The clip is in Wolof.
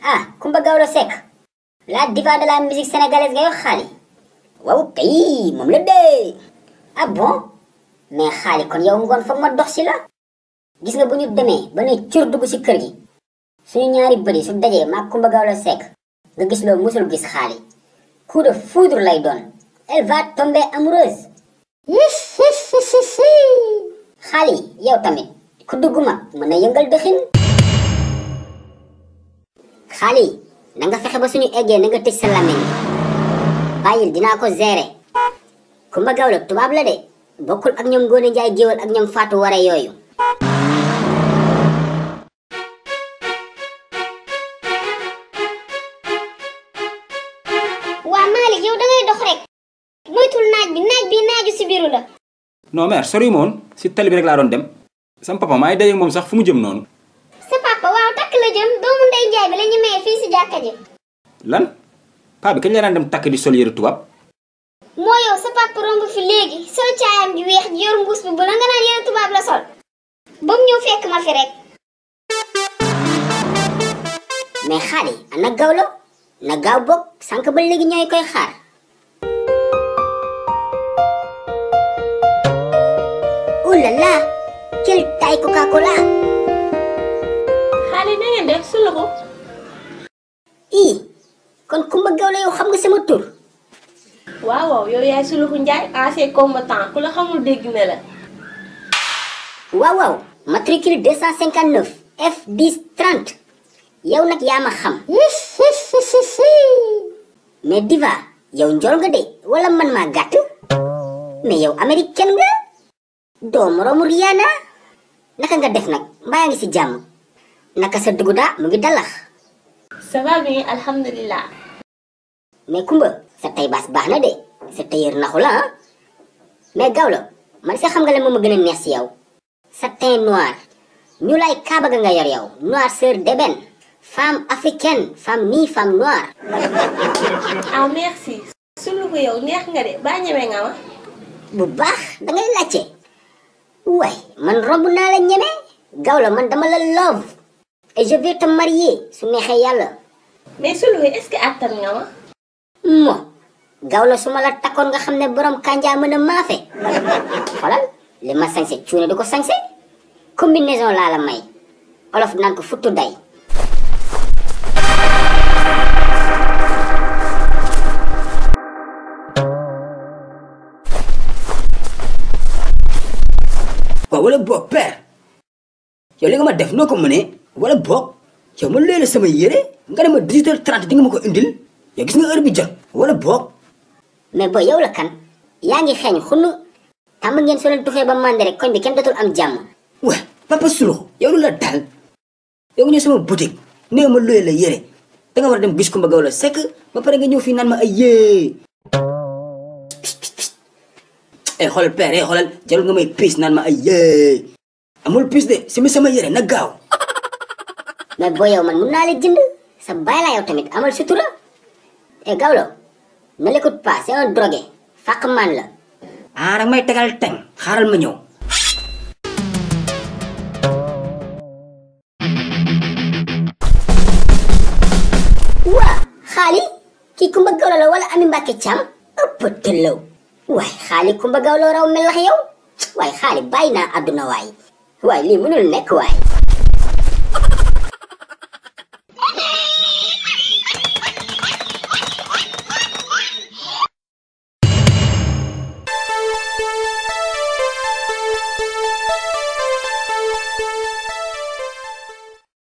Ah, Kumba Gawlo Seck, la diva de la musique sénégalaise nga wax Xaali. Waaw kay moom la dee. Ah bon? Mais Xaali kon yow ngoon foog ma dox si la. Gis nga bu ñu demee ba ne cur dugg si kër gi suñu ñaari bëri su dajee maag Kumba Gawlo Seck nga gis loo musul gis Xaali. Coup de foudre lay doon. Elle va tomber amoureuse. Xaali yow tamit ku dugg mag mën na yëngal dëxin. Xaali na nga fexe ba suñu eggee na nga tëj sa làmmiñ bàyyil dinaa ko gérer. Kumba Gawlo tubaab la de bokkul ak ñoom Ngoone Njaay géwël ak ñoom Faatu Ware yooyu. waa Malick yow dangay dox rek moytul naaj bi naaju si biiru la. non mère sori moon si tali bi rek laa doon dem sama papa maa ngi daje moom sax fu mu jëm noonu. sa papa waaw takk la jëm doomu ndey Njaay bi la ñu maye fii si jàkka ji. lan paa bi kañ la daan dem takk di sol yëre tubaab. moo yow sa papa romb fi léegi sol caayam ju weex ji yor mbuus bi bu la nga naan yëre tubaab la sol ba mu ñëw fekk ma fi rek. mais Xaali ana Gawlo na gaaw bokk sànq ba léegi ñooy koy xaar. Oh là là, quelle taille Coca-Cola. Xaali na ngeen def su loxo. Kon Kumba Gawlo yow xam nga sama tur. waaw yow yaay Suluxu Njaay ancien combattant ku la xamul dégg na la. waaw matricule 259 F10 30 yow nag yaa ma xam. mais diva yow njool nga de wala man maa gàtt. mais yow américaine nga doo moroomu Rihanna. naka nga def nag mbaa ngi ci jàmm naka sa dugg daa mu ngi dalax. ça va bien alhamdulilah. mais Kumba sa tay baas baax na de sa tailleur naxu la ah. mais Gawlo man sa xam nga le moom a gën a neex si yow sa teint noir ñu lay kaaba ga nga yor yow noirceur d'ébène femme africaine femme nii femme noire. ah merci. Suluxu yow neex nga de ba ñeme nga ma. bu baax dangay laajte waay man romb naa la ñeme Gawlo man dama la love et je vais te marier su neexee yàlla. mais Suluxu est-ce que attan nga ma. mo Gawlo su ma la takkoon nga xam ne borom kànjaa mën a maafe xoolal li ma sañse cuune du ko sañse combinaison laa la may olof naan ko futtu day. waaw wala boog père yow li nga ma def noo ko mënee wala boog yow ma leela sama yére nga ne ma 18h30 di nga ma ko indil yow gis nga heure bi jot wala boog. mais boy yow la kan yaa ngi xeeñ xunnu tàmm ngeen soo leen tuxee ba màndi rek koñ bi kenn dootul am jàmm. waa papa Suluxu yow lu la dal yow nga ñëw sama boutique nee ma looy la yére da nga war a dem gis Kumba Gawlo Seck ba pare nga ñëw fii naan ma ay yee. xoolal père xoolal jarul nga may piis naan ma ay yee amul piis de si sama yére na gaaw. mais boy yow man mun naa la jënd sa baay laa yow tamit amal sutura. Gawlo ne l'écoute pas c'est un drogué fàq man la. ah danga may tegal teng xaaral ma ñëw. waa Xaali kii Kumba Gawlo la wala Ami Mbàkke Caam ëpp tëllaw waay Xaali Kumba Gawlo raw melax yow waay Xaali bàyyi naa àdduna waay lii mënul nekk waay.